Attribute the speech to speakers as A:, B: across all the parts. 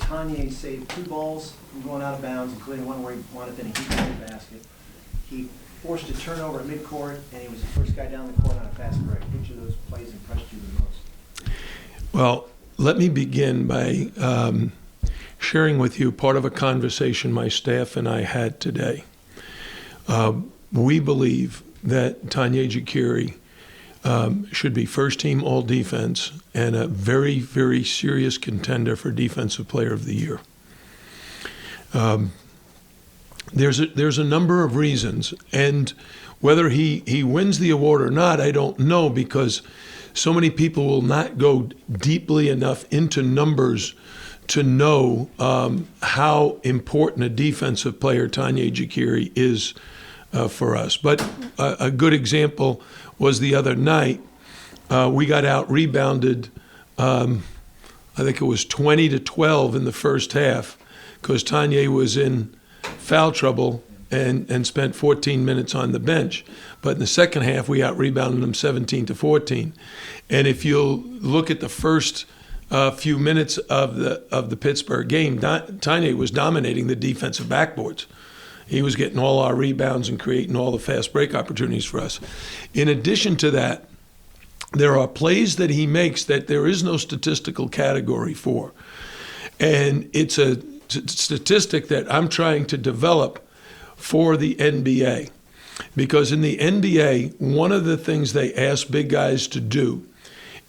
A: Toney saved 2 balls from going out of bounds, including one where he wanted to hit the basket. He forced a turnover at midcourt, and he was the first guy down the court on a fast break. Which of those plays impressed you the most?
B: Well, let me begin by sharing with you part of a conversation my staff and I had today. We believe that Toney Ogwumike should be first team all defense and a very, very serious contender for Defensive Player of the Year. There's a number of reasons, and whether he wins the award or not, I don't know, because so many people will not go deeply enough into numbers to know how important a defensive player Toney Ogwumike is for us. But a good example was the other night. We got out rebounded, I think it was 20-12 in the first half, because Toney was in foul trouble and spent 14 minutes on the bench. But in the second half, we out rebounded them 17-14. And if you'll look at the first few minutes of the Pittsburgh game, Toney was dominating the defensive backboards. He was getting all our rebounds and creating all the fast break opportunities for us. In addition to that, there are plays that he makes that there is no statistical category for. And it's a statistic that I'm trying to develop for the NBA. Because in the NBA, one of the things they ask big guys to do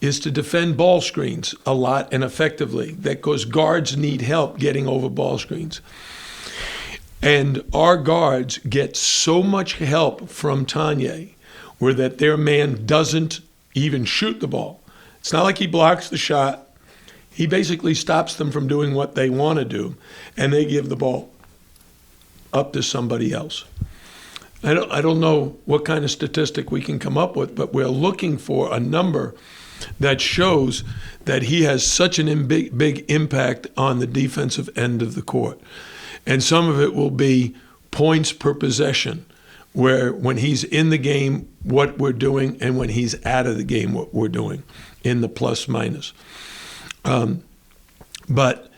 B: is to defend ball screens a lot and effectively, because guards need help getting over ball screens. And our guards get so much help from Toney where that their man doesn't even shoot the ball. It's not like he blocks the shot. He basically stops them from doing what they want to do, and they give the ball up to somebody else. I don't know what kind of statistic we can come up with, but we're looking for a number that shows that he has such an big impact on the defensive end of the court. And some of it will be points per possession, where when he's in the game, what we're doing, and when he's out of the game, what we're doing in the plus minus. But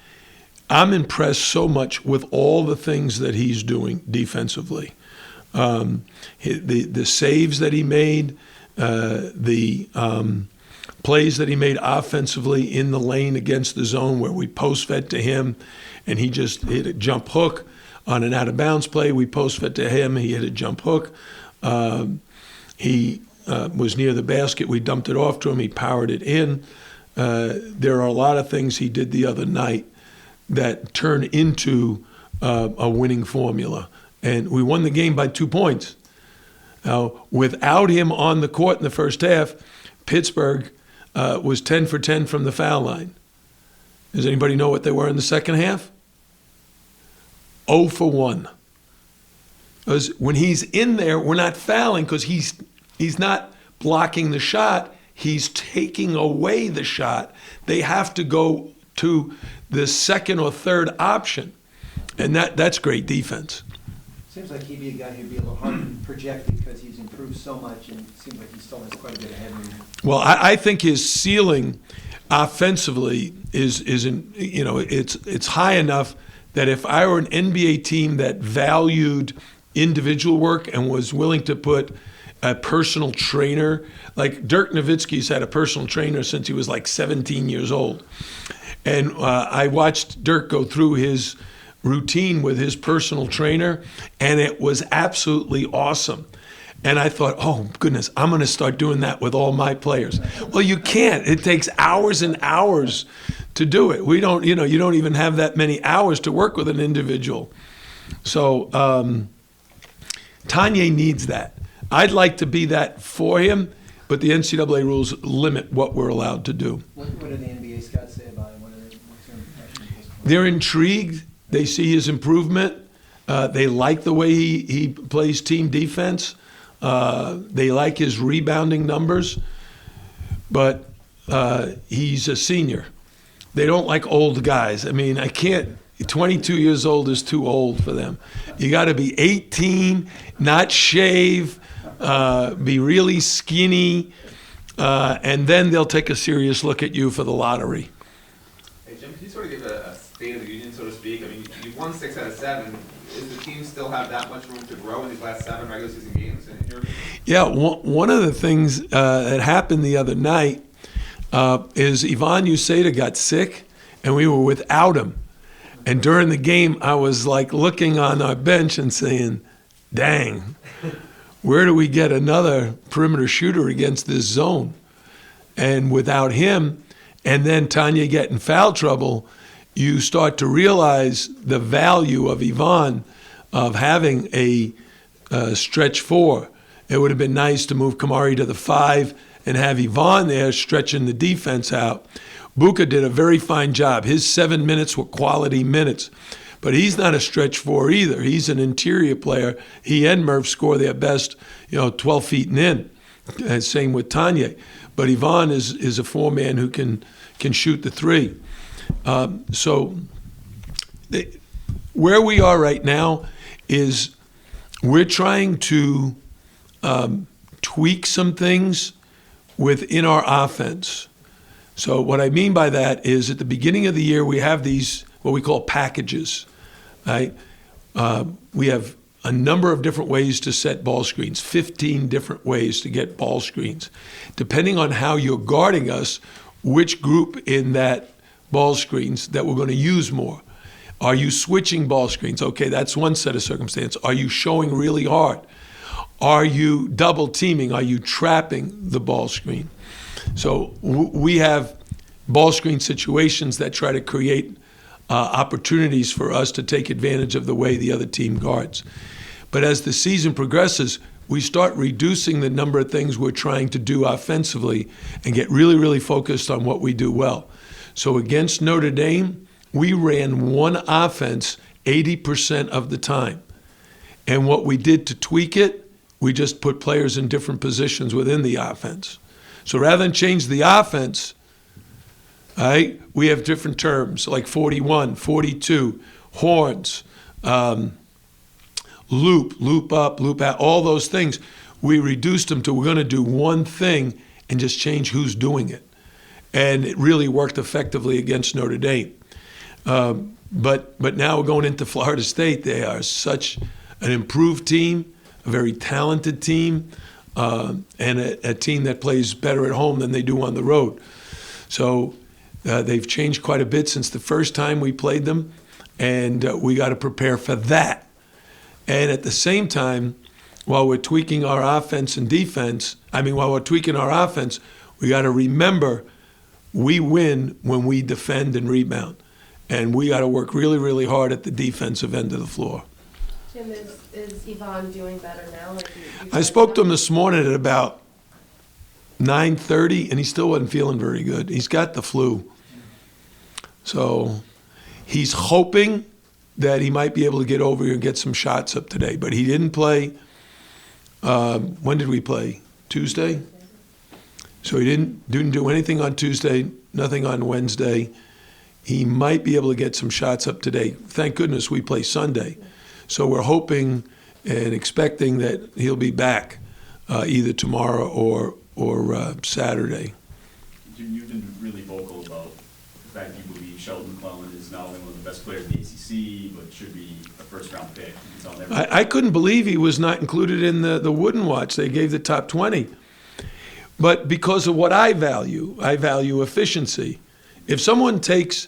B: I'm impressed so much with all the things that he's doing defensively. The saves that he made, the plays that he made offensively in the lane against the zone where we post-fed to him, and he just hit a jump hook on an out-of-bounds play. We post-fed to him. He hit a jump hook. He was near the basket. We dumped it off to him. He powered it in. There are a lot of things he did the other night that turn into a winning formula. And we won the game by 2 points. Now, without him on the court in the first half, Pittsburgh was 10 for 10 from the foul line. Does anybody know what they were in the second half? 0 for 1. Because when he's in there, we're not fouling because he's not blocking the shot. He's taking away the shot. They have to go to the second or third option. And that's great defense.
A: Seems like he'd be a guy who'd be a little hard to project because he's improved so much, and it seems like he still has quite a bit ahead of him.
B: Well, I think his ceiling offensively is it's high enough that if I were an NBA team that valued individual work and was willing to put a personal trainer, like Dirk Nowitzki's had a personal trainer since he was like 17 years old. And I watched Dirk go through his routine with his personal trainer, and it was absolutely awesome. And I thought, oh, goodness, I'm going to start doing that with all my players. Well, you can't. It takes hours and hours to do it. We don't, you don't even have that many hours to work with an individual. So Toney needs that. I'd like to be that for him, but the NCAA rules limit what we're allowed to do.
A: What do the NBA scouts say about him? What's their impression at this point?
B: They're intrigued. They see his improvement. They like the way he plays team defense. They like his rebounding numbers. But he's a senior. They don't like old guys. I mean, 22 years old is too old for them. You got to be 18, not shave, be really skinny, and then they'll take a serious look at you for the lottery.
C: Hey, Jim, can you sort of sort of give a state of the union, so to speak? I mean, you've won 6 out of 7. Does the team still have that much room to grow in these last 7 regular season games? In your opinion?
B: Yeah, one of the things that happened the other night is Ivan Uceda got sick, and we were without him. And during the game, I was like looking on our bench and saying, dang, where do we get another perimeter shooter against this zone? And without him, and then Tanya get in foul trouble, you start to realize the value of Ivan, of having a stretch 4. It would have been nice to move Kamari to the 5 and have Ivan there stretching the defense out. Buka did a very fine job. His 7 minutes were quality minutes. But he's not a stretch 4 either. He's an interior player. He and Murph score their best, 12 feet and in. And same with Tanya. But Ivan is a 4-man who can shoot the 3. Where we are right now is we're trying to tweak some things within our offense. So what I mean by that is at the beginning of the year, we have these, what we call packages, right? We have a number of different ways to set ball screens, 15 different ways to get ball screens. Depending on how you're guarding us, which group in that ball screens that we're going to use more. Are you switching ball screens? Okay, that's one set of circumstance. Are you showing really hard? Are you double teaming? Are you trapping the ball screen? So we have ball screen situations that try to create opportunities for us to take advantage of the way the other team guards. But as the season progresses, we start reducing the number of things we're trying to do offensively and get really, really focused on what we do well. So against Notre Dame, we ran one offense 80% of the time. And what we did to tweak it, we just put players in different positions within the offense. So rather than change the offense, right, we have different terms like 41, 42, horns, loop up, loop out, all those things. We reduced them to we're going to do one thing and just change who's doing it. And it really worked effectively against Notre Dame. But now we're going into Florida State. They are such an improved team, a very talented team, and a team that plays better at home than they do on the road. So they've changed quite a bit since the first time we played them, and we got to prepare for that. And at the same time, while we're tweaking our offense and defense, while we're tweaking our offense, we got to remember we win when we defend and rebound. And we got to work really, really hard at the defensive end of the floor.
D: Tim, is Ivan doing better now? Like
B: I spoke to him this morning at about 9:30, and he still wasn't feeling very good. He's got the flu. So he's hoping that he might be able to get over here and get some shots up today. But he didn't play. When did we play? Tuesday? So he didn't do anything on Tuesday, nothing on Wednesday. He might be able to get some shots up today. Thank goodness we play Sunday. So we're hoping and expecting that he'll be back either tomorrow or Saturday.
E: You've been really vocal about the fact you believe Sheldon McClellan is not only one of the best players in the ACC, but should be a first-round pick. He's on
B: I couldn't believe he was not included in the Wooden Watch. They gave the top 20. But because of what I value efficiency. If someone takes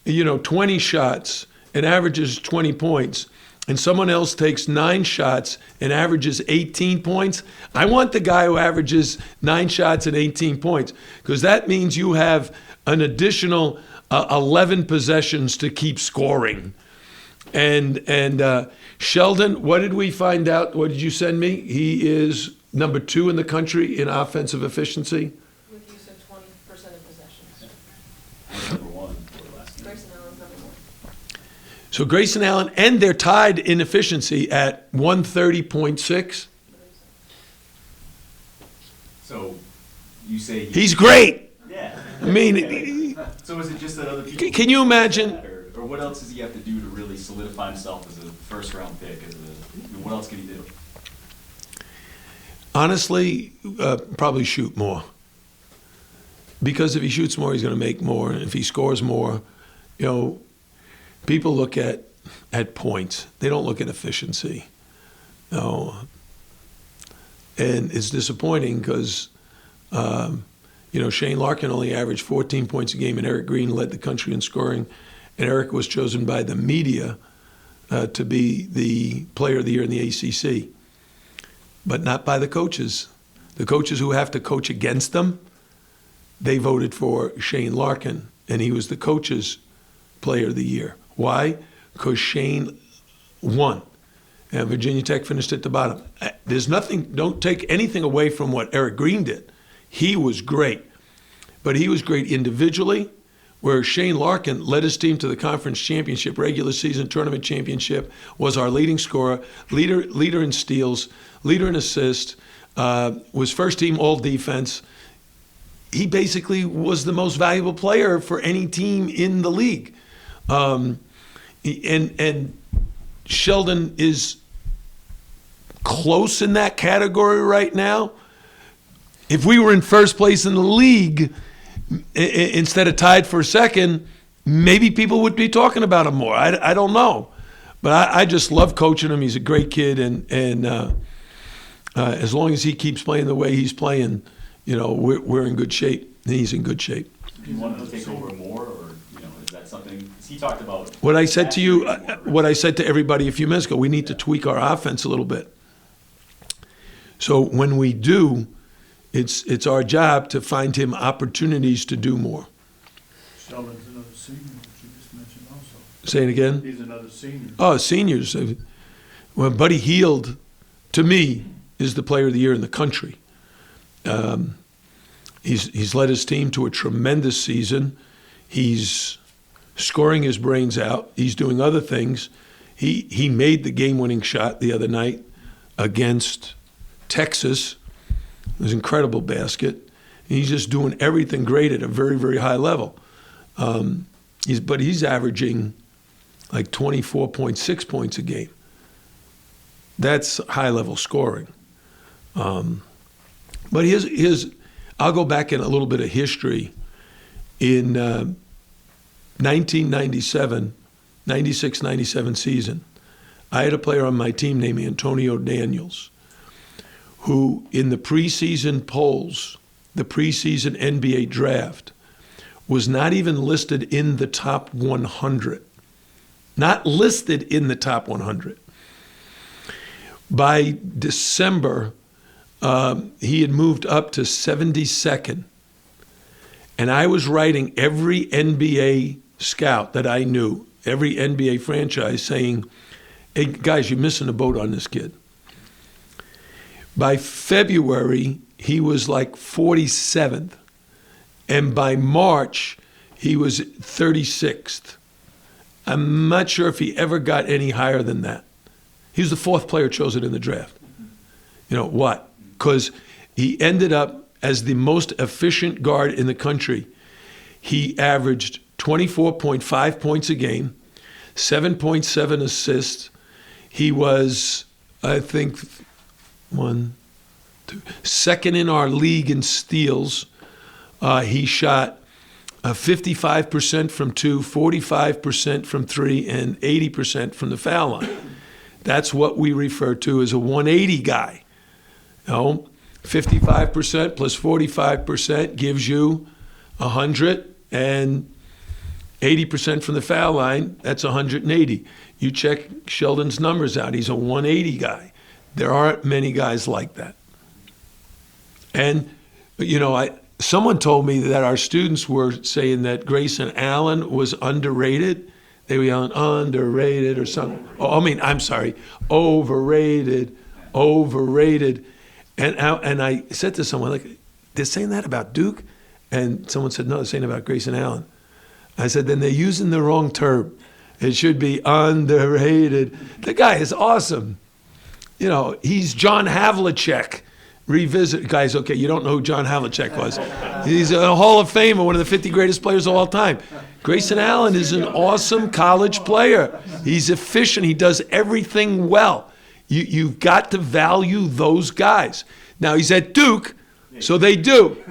B: 20 shots and averages 20 points, and someone else takes 9 shots and averages 18 points, I want the guy who averages 9 shots and 18 points, because that means you have an additional 11 possessions to keep scoring. And Sheldon, what did we find out? What did you send me? He is number 2 in the country in offensive efficiency.
D: With use of 20% of possessions.
E: number one for the last game.
D: Grayson Allen's number 1.
B: So Grayson Allen, and they're tied in efficiency at 130.6.
E: So you say
B: He's great.
E: Yeah.
B: So
E: is it just that other people?
B: Can you imagine?
E: Or what else does he have to do to really solidify himself as a first-round pick? What else can he do?
B: Honestly, probably shoot more. Because if he shoots more, he's going to make more. And if he scores more, You know, people look at points. They don't look at efficiency. No. And it's disappointing because, Shane Larkin only averaged 14 points a game, and Eric Green led the country in scoring. And Eric was chosen by the media to be the player of the year in the ACC, but not by the coaches. The coaches who have to coach against them, they voted for Shane Larkin, and he was the coach's player of the year. Why? Because Shane won. And Virginia Tech finished at the bottom. There's nothing, don't take anything away from what Eric Green did. He was great. But he was great individually, where Shane Larkin led his team to the conference championship, regular season tournament championship, was our leading scorer, leader in steals, leader in assists, was first team all defense. He basically was the most valuable player for any team in the league. And Sheldon is close in that category right now. If we were in first place in the league instead of tied for second, maybe people would be talking about him more. I don't know. But I just love coaching him. He's a great kid. And as long as he keeps playing the way he's playing, we're in good shape. He's in good shape.
E: Do you want him to take over more, or is that something? Because he talked about
B: what I said to you, what I said to everybody a few minutes ago. We need to tweak our offense a little bit. So when we do, it's our job to find him opportunities to do more.
F: Sheldon's another senior, which you just mentioned also.
B: Say it again.
F: He's another senior.
B: Oh, seniors. Well, Buddy Hield, to me, is the player of the year in the country. He's led his team to a tremendous season. He's scoring his brains out. He's doing other things. He made the game-winning shot the other night against Texas. It was an incredible basket. And he's just doing everything great at a very, very high level. But he's averaging like 24.6 points a game. That's high-level scoring. But I'll go back in a little bit of history. In 1997, 96-97 season, I had a player on my team named Antonio Daniels, who in the preseason polls, the preseason NBA draft, was not even listed in the top 100. Not listed in the top 100. By December, he had moved up to 72nd. And I was writing every NBA scout that I knew, every NBA franchise, saying, hey, guys, you're missing a boat on this kid. By February, he was like 47th. And by March, he was 36th. I'm not sure if he ever got any higher than that. He was the fourth player chosen in the draft. You know what? Because he ended up as the most efficient guard in the country. He averaged 24.5 points a game, 7.7 assists. He was, I think, second in our league in steals. He shot 55% from two, 45% from three, and 80% from the foul line. That's what we refer to as a 180 guy. 55% plus 45% gives you 100, and 80% from the foul line, that's 180. You check Sheldon's numbers out. He's a 180 guy. There aren't many guys like that. And, someone told me that our students were saying that Grayson Allen was underrated. They were yelling, underrated or something. Overrated. And I said to someone, like, they're saying that about Duke? And someone said, no, they're saying about Grayson Allen. I said, then they're using the wrong term. It should be underrated. The guy is awesome. He's John Havlicek. Revisit, guys, okay, you don't know who John Havlicek was. He's a Hall of Famer, one of the 50 greatest players of all time. Grayson Allen is an awesome college player. He's efficient. He does everything well. You've got to value those guys. Now, he's at Duke, So they do.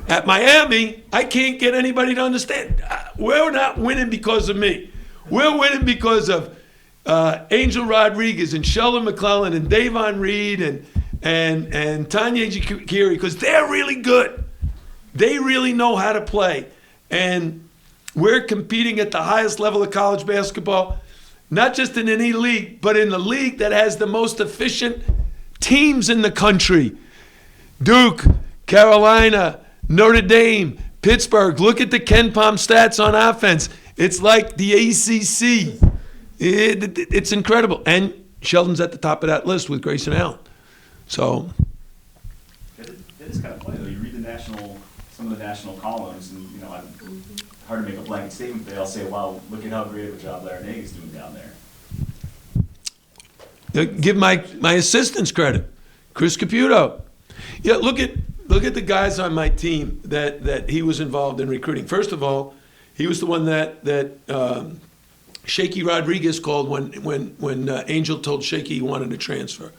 B: At Miami, I can't get anybody to understand. We're not winning because of me. We're winning because of Angel Rodriguez and Sheldon McClellan and Davon Reed and Toney Ogwumike, because they're really good. They really know how to play. And we're competing at the highest level of college basketball, not just in any league, but in the league that has the most efficient teams in the country. Duke, Carolina, Notre Dame, Pittsburgh. Look at the Ken Pom stats on offense. It's like the ACC. It's incredible. And Sheldon's at the top of that list with Grayson Allen. So
E: It is kind of funny though. You read some of the national columns, and hard to make a blanket statement. They all say, "Wow, look at how great of a job Larran is doing down there."
B: give my assistants credit. Chris Caputo. Yeah, look at the guys on my team that he was involved in recruiting. First of all, he was the one that Shaky Rodriguez called when Angel told Shaky he wanted to transfer.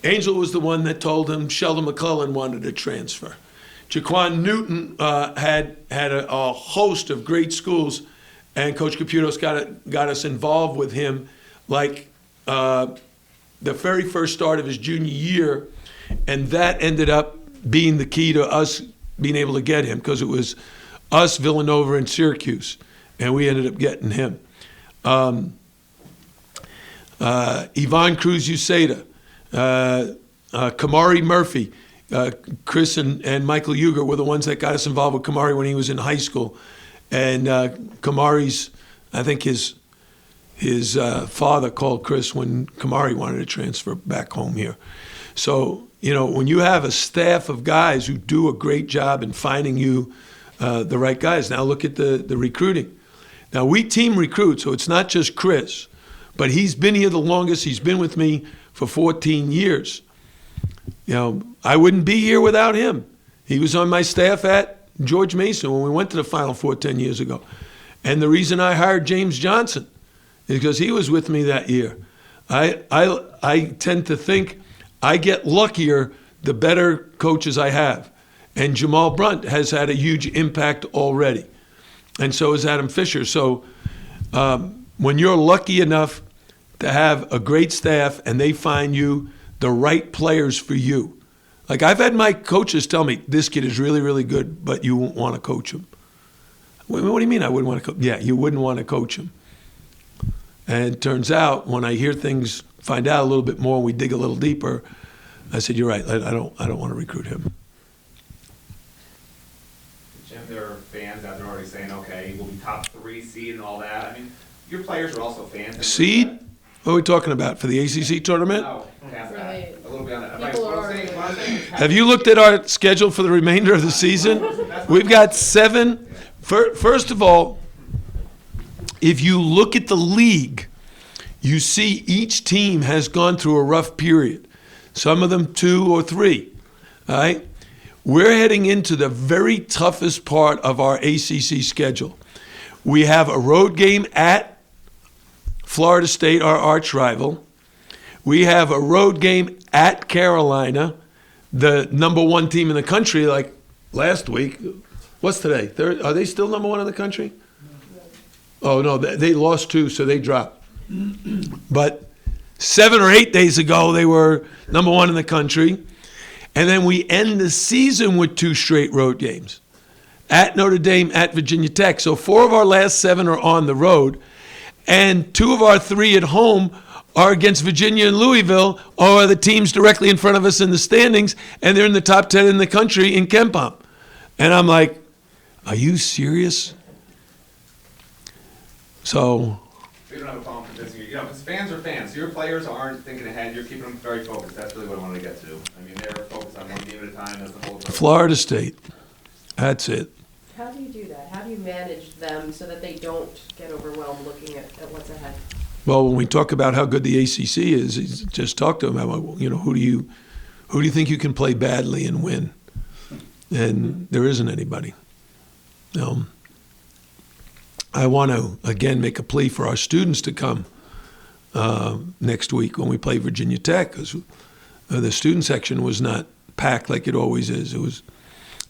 B: Angel was the one that told him Sheldon McClellan wanted to transfer. Jaquan Newton had a host of great schools, and Coach Caputo's got us involved with him like the very first start of his junior year, and that ended up being the key to us being able to get him, because it was us, Villanova, and Syracuse, and we ended up getting him. Yvonne Cruz-Uceda, Kamari Murphy, Chris and Michael Uger were the ones that got us involved with Kamari when he was in high school. And Kamari's, I think his father called Chris when Kamari wanted to transfer back home here. So, when you have a staff of guys who do a great job in finding you the right guys. Now look at the recruiting. Now we team recruit, so it's not just Chris, but he's been here the longest. He's been with me for 14 years. I wouldn't be here without him. He was on my staff at George Mason when we went to the Final Four 10 years ago. And the reason I hired James Johnson is because he was with me that year. I tend to think I get luckier the better coaches I have. And Jamal Brunt has had a huge impact already. And so has Adam Fisher. So when you're lucky enough to have a great staff and they find you the right players for you. Like I've had my coaches tell me, this kid is really, really good, but you won't want to coach him. What do you mean I wouldn't want to coach? Yeah, you wouldn't want to coach him. And it turns out when I hear things, find out a little bit more, we dig a little deeper, I said, you're right, I don't want to recruit him.
C: Jim, there are fans out there already saying, okay, we'll be top 3 seed and all that. I mean, your players are also fans.
B: Seed? What are we talking about, for the ACC tournament?
C: No, past that.
D: Right.
C: A little bit on that.
D: People
C: What
D: are
C: I'm saying- what I'm saying is
B: Have you looked at our schedule for the remainder of the season? We've got 7. First of all, if you look at the league, you see each team has gone through a rough period. Some of them 2 or 3. All right? We're heading into the very toughest part of our ACC schedule. We have a road game at Florida State, our arch rival. We have a road game at Carolina, the #1 team in the country, like last week. What's today? Are they still #1 in the country? Oh, no, they lost 2, so they dropped. But 7 or 8 days ago, they were #1 in the country. And then we end the season with 2 straight road games. At Notre Dame, at Virginia Tech. So 4 of our last 7 are on the road. And 2 of our 3 at home are against Virginia and Louisville, or the teams directly in front of us in the standings, and they're in the top 10 in the country in Ken Pom. And I'm like, are you serious? So
C: we don't have a problem convincing you, because fans are fans. Your players aren't thinking ahead. You're keeping them very focused. That's really what I wanted to get to. I mean, they're focused on one game at a time. That's the whole.
B: Florida State, that's it.
D: How do you do that? How do you manage them so that they don't get overwhelmed looking at what's ahead?
B: Well, when we talk about how good the ACC is, just talk to them about, who do you think you can play badly and win? And there isn't anybody. I want to, again, make a plea for our students to come next week when we play Virginia Tech, because the student section was not packed like it always is. It was,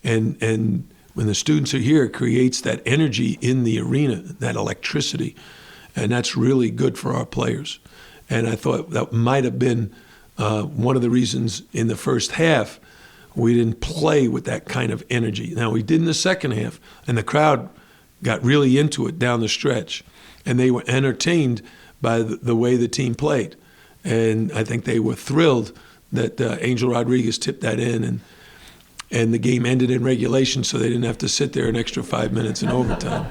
B: and when the students are here, it creates that energy in the arena, that electricity, and that's really good for our players. And I thought that might have been one of the reasons in the first half we didn't play with that kind of energy. Now, we did in the second half, and the crowd got really into it down the stretch, and they were entertained by the way the team played. And I think they were thrilled that Angel Rodriguez tipped that in, and the game ended in regulation, so they didn't have to sit there an extra 5 minutes in overtime.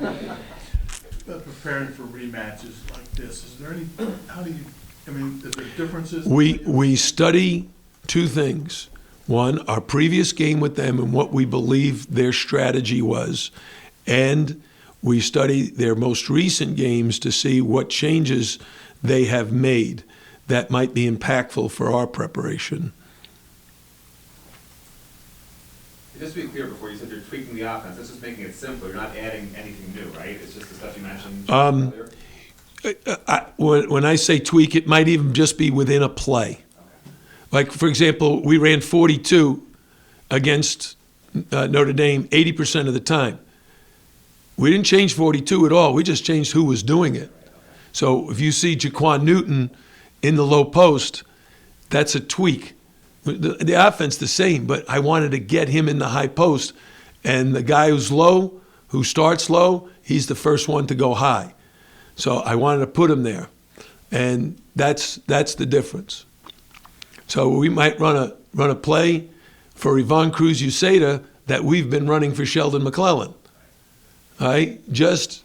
F: Preparing for rematches like this, is there any, how do you, I mean, is there differences?
B: We study two things. One, our previous game with them and what we believe their strategy was, and we study their most recent games to see what changes they have made that might be impactful for our preparation.
C: Just to be clear, before you said you're tweaking the offense, this is making it simpler. You're not adding anything new, right? It's just the stuff you mentioned earlier.
B: When I say tweak, it might even just be within a play. Like, for example, we ran 42 against Notre Dame 80% of the time. We didn't change 42 at all. We just changed who was doing it. So if you see Jaquan Newton in the low post, that's a tweak. The offense the same, but I wanted to get him in the high post. And the guy who's low, who starts low, he's the first one to go high. So I wanted to put him there. And that's the difference. So we might run a play for Yvonne Cruz-Uceda that we've been running for Sheldon McClellan. All right? Just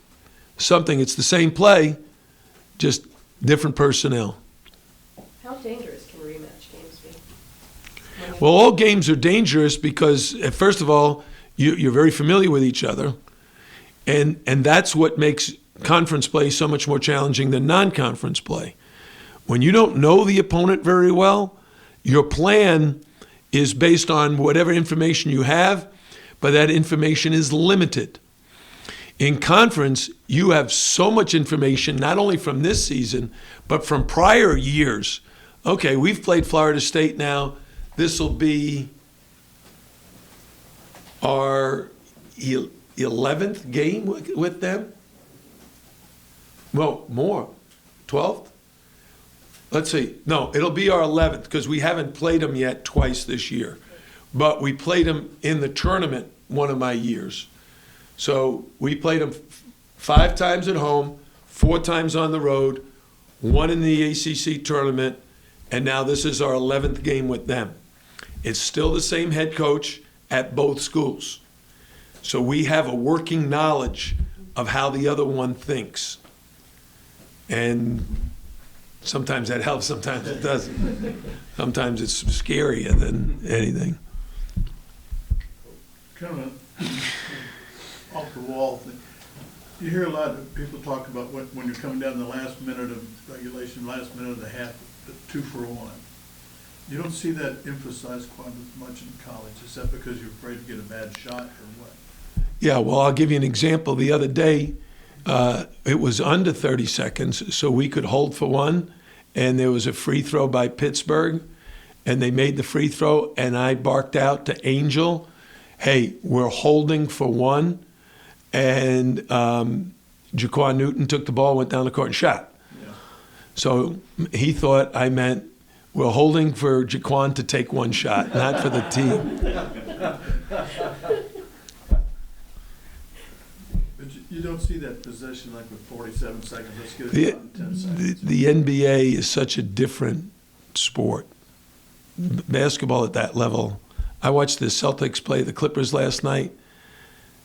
B: something. It's the same play, just different personnel.
D: How dangerous can rematch games be?
B: Well, all games are dangerous because, first of all, you're very familiar with each other, and that's what makes conference play so much more challenging than non-conference play. When you don't know the opponent very well, your plan is based on whatever information you have, but that information is limited. In conference, you have so much information, not only from this season, but from prior years. Okay, we've played Florida State now. This will be our 11th game with them. Well, more. 12th? Let's see. No, it'll be our 11th because we haven't played them yet twice this year. But we played them in the tournament one of my years. So we played them 5 times at home, 4 times on the road, 1 in the ACC tournament, and now this is our 11th game with them. It's still the same head coach at both schools. So we have a working knowledge of how the other one thinks. And sometimes that helps, sometimes it doesn't. Sometimes it's scarier than anything.
F: Kind of off the wall thing. You hear a lot of people talk about when you're coming down the last minute of regulation, last minute of the half, the 2-for-1. You don't see that emphasized quite as much in college. Is that because you're afraid to get a bad shot or what?
B: Yeah, well, I'll give you an example. The other day, it was under 30 seconds, so we could hold for 1, and there was a free throw by Pittsburgh, and they made the free throw, and I barked out to Angel, hey, we're holding for 1, and Jaquan Newton took the ball, went down the court, and shot.
F: Yeah.
B: So he thought I meant we're holding for Jaquan to take 1 shot, not for the team.
F: But you don't see that possession like with 47 seconds. Let's get it done in 10 seconds.
B: The NBA is such a different sport. Basketball at that level. I watched the Celtics play the Clippers last night.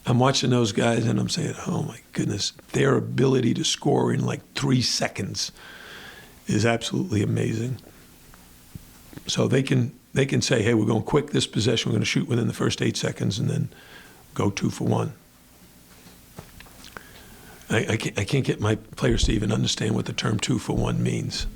B: I'm watching those guys and I'm saying, oh my goodness, their ability to score in like 3 seconds is absolutely amazing. So they can say, hey, we're going quick this possession, we're going to shoot within the first 8 seconds and then go 2 for 1. I can't get my players to even understand what the term 2 for 1 means.